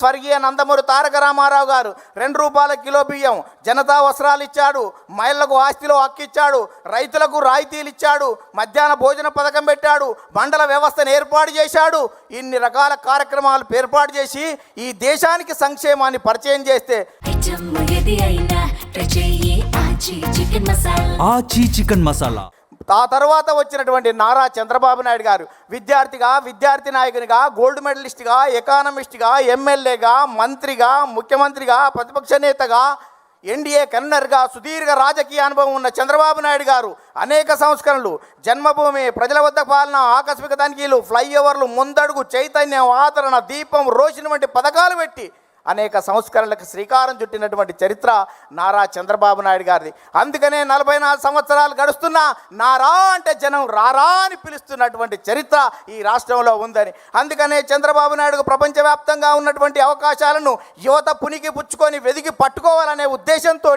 స్వర్గీయ నందమూరి తారక రామారావు గారు 2 రూపాయల కిలో బియ్యం, జనతా వస్త్రాలు ఇచ్చాడు, మహిళలకు ఆస్తిలో హక్కిచ్చాడు, రైతులకు రాయితీలు ఇచ్చాడు, మధ్యాహ్న భోజన పథకం పెట్టాడు, మండల వ్యవస్థను ఏర్పాటు చేశాడు. ఇన్ని రకాల కార్యక్రమాలు ఏర్పాటు చేసి ఈ దేశానికి సంక్షేమాన్ని పరిచయం చేస్తే ఆచి చికెన్ మసాలా ఆ తర్వాత వచ్చినటువంటి నారా చంద్రబాబు నాయుడు గారు విద్యార్థిగా, విద్యార్థి నాయకునిగా, గోల్డ్ మెడలిస్ట్గా, ఎకానమిస్ట్గా, ఎమ్మెల్యేగా, మంత్రిగా, ముఖ్యమంత్రిగా, ప్రతిపక్ష నేతగా, ఎన్డీఏ కన్వీనర్గా సుదీర్ఘ రాజకీయ అనుభవం ఉన్న చంద్రబాబు నాయుడు గారు అనేక సంస్కరణలు, జన్మభూమి, ప్రజల వద్ద పాలన, ఆకస్మిక తనిఖీలు, ఫ్లైఓవర్లు, ముందడుగు, చైతన్యం, ఆదరణ, దీపం, రోషిని వంటి పథకాలు పెట్టి అనేక సంస్కరణలకు శ్రీకారం చుట్టినటువంటి చరిత్ర నారా చంద్రబాబు నాయుడు గారిది. అందుకనే 44 సంవత్సరాలు గడుస్తున్నా నారా అంటే జనం రారా అని పిలుస్తున్నటువంటి చరిత్ర ఈ రాష్ట్రంలో ఉందని. అందుకనే చంద్రబాబు నాయుడుకు ప్రపంచవ్యాప్తంగా ఉన్నటువంటి అవకాశాలను యువత పునికి పుచ్చుకొని వెదికి పట్టుకోవాలనే ఉద్దేశంతో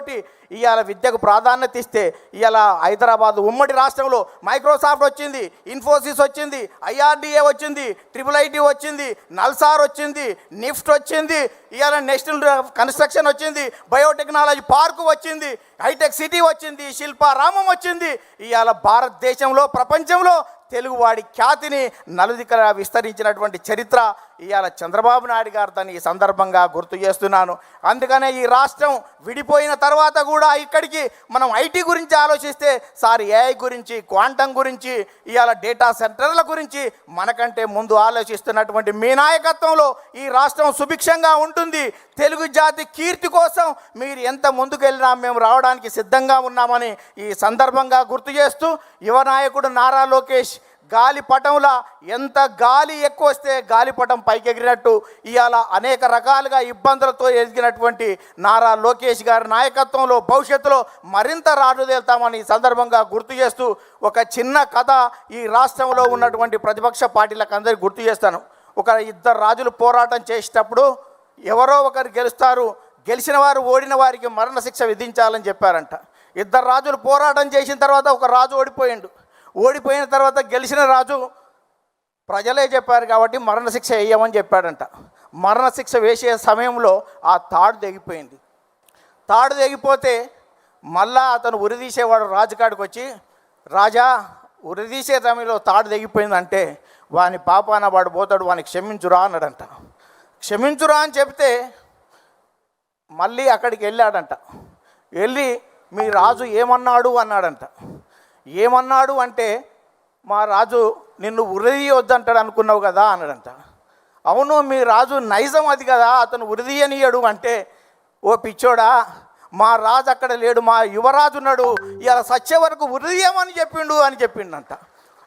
ఇవాళ విద్యకు ప్రాధాన్యత ఇస్తే ఇవాళ హైదరాబాద్ ఉమ్మడి రాష్ట్రంలో మైక్రోసాఫ్ట్ వచ్చింది, ఇన్ఫోసిస్ వచ్చింది, IRDA వచ్చింది, IIIT వచ్చింది, నల్సార్ వచ్చింది, నిఫ్ట్ వచ్చింది, ఇవాళ నేషనల్ కన్స్ట్రక్షన్ వచ్చింది, బయోటెక్నాలజీ పార్కు వచ్చింది, హైటెక్ సిటీ వచ్చింది, శిల్పారామం వచ్చింది. ఇవాళ భారతదేశంలో, ప్రపంచంలో తెలుగువాడి ఖ్యాతిని నలుదికల విస్తరించినటువంటి చరిత్ర ఇవాళ చంద్రబాబు నాయుడు గారు దాన్ని ఈ సందర్భంగా గుర్తు చేస్తున్నాను. అందుకనే ఈ రాష్ట్రం విడిపోయిన తర్వాత కూడా ఇక్కడికి మనం ఐటీ గురించి ఆలోచిస్తే సార్ AI గురించి, క్వాంటం గురించి, ఇవాళ డేటా సెంటర్ల గురించి మనకంటే ముందు ఆలోచిస్తున్నటువంటి మీ నాయకత్వంలో ఈ రాష్ట్రం సుభిక్షంగా ఉంటుంది. తెలుగు జాతి కీర్తి కోసం మీరు ఎంత ముందుకెళ్ళినా మేము రావడానికి సిద్ధంగా ఉన్నామని ఈ సందర్భంగా గుర్తు చేస్తూ యువ నాయకుడు నారా లోకేష్ గాలిపటంలా ఎంత గాలి ఎక్కువ వస్తే గాలిపటం పైకి ఎగిరినట్టు ఇవాళ అనేక రకాలుగా ఇబ్బందులతో ఎదిగినటువంటి నారా లోకేష్ గారి నాయకత్వంలో భవిష్యత్తులో మరింత రాజుదేల్తామని ఈ సందర్భంగా గుర్తు చేస్తూ ఒక చిన్న కథ ఈ రాష్ట్రంలో ఉన్నటువంటి ప్రతిపక్ష పార్టీలకు అందరికీ గుర్తు చేస్తాను. ఒక 2 రాజులు పోరాటం చేసేటప్పుడు ఎవరో ఒకరు గెలుస్తారు, గెలిచిన వారు ఓడిన వారికి మరణశిక్ష విధించాలని చెప్పారంట. 2 రాజులు పోరాటం చేసిన తర్వాత ఒక రాజు ఓడిపోయిండు. ఓడిపోయిన తర్వాత గెలిచిన రాజు ప్రజలే చెప్పారు కాబట్టి మరణశిక్ష వేయమని చెప్పాడంట. మరణశిక్ష వేసే సమయంలో ఆ తాడు తెగిపోయింది. తాడు తెగిపోతే మళ్ళా అతను ఉరిదీసేవాడు రాజుకాడికి వచ్చి, రాజా ఉరిదీసే సమయంలో తాడు తెగిపోయిందంటే వాని పాపాన వాడు పోతాడు, వాని క్షమించురా అన్నాడంట. క్షమించురా అని చెప్తే మళ్ళీ అక్కడికి వెళ్ళాడంట. వెళ్ళి మీ రాజు ఏమన్నాడు అన్నాడంట. ఏమన్నాడు అంటే మా రాజు నిన్ను ఉరిదీయొద్దంటాడు అనుకున్నావు కదా అన్నాడంట. అవును, మీ రాజు నైజం అది కదా, అతను ఉరిదీయనీయడు అంటే, ఓ పిచ్చోడా మా రాజు అక్కడ లేడు, మా యువరాజు ఉన్నాడు, ఇలా సచ్చే వరకు ఉరిదీయమని చెప్పిండంట.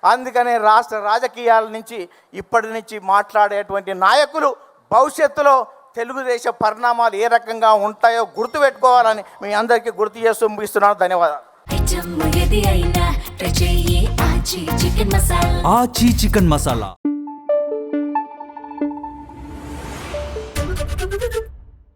అందుకనే రాష్ట్ర రాజకీయాల నుంచి ఇప్పటి నుంచి మాట్లాడేటువంటి నాయకులు భవిష్యత్తులో తెలుగుదేశ పరిణామాలు ఏ రకంగా ఉంటాయో గుర్తుపెట్టుకోవాలని మీ అందరికీ గుర్తు చేస్తూ ముగిస్తున్నాను. ధన్యవాదాలు. ఆచి చికెన్ మసాలా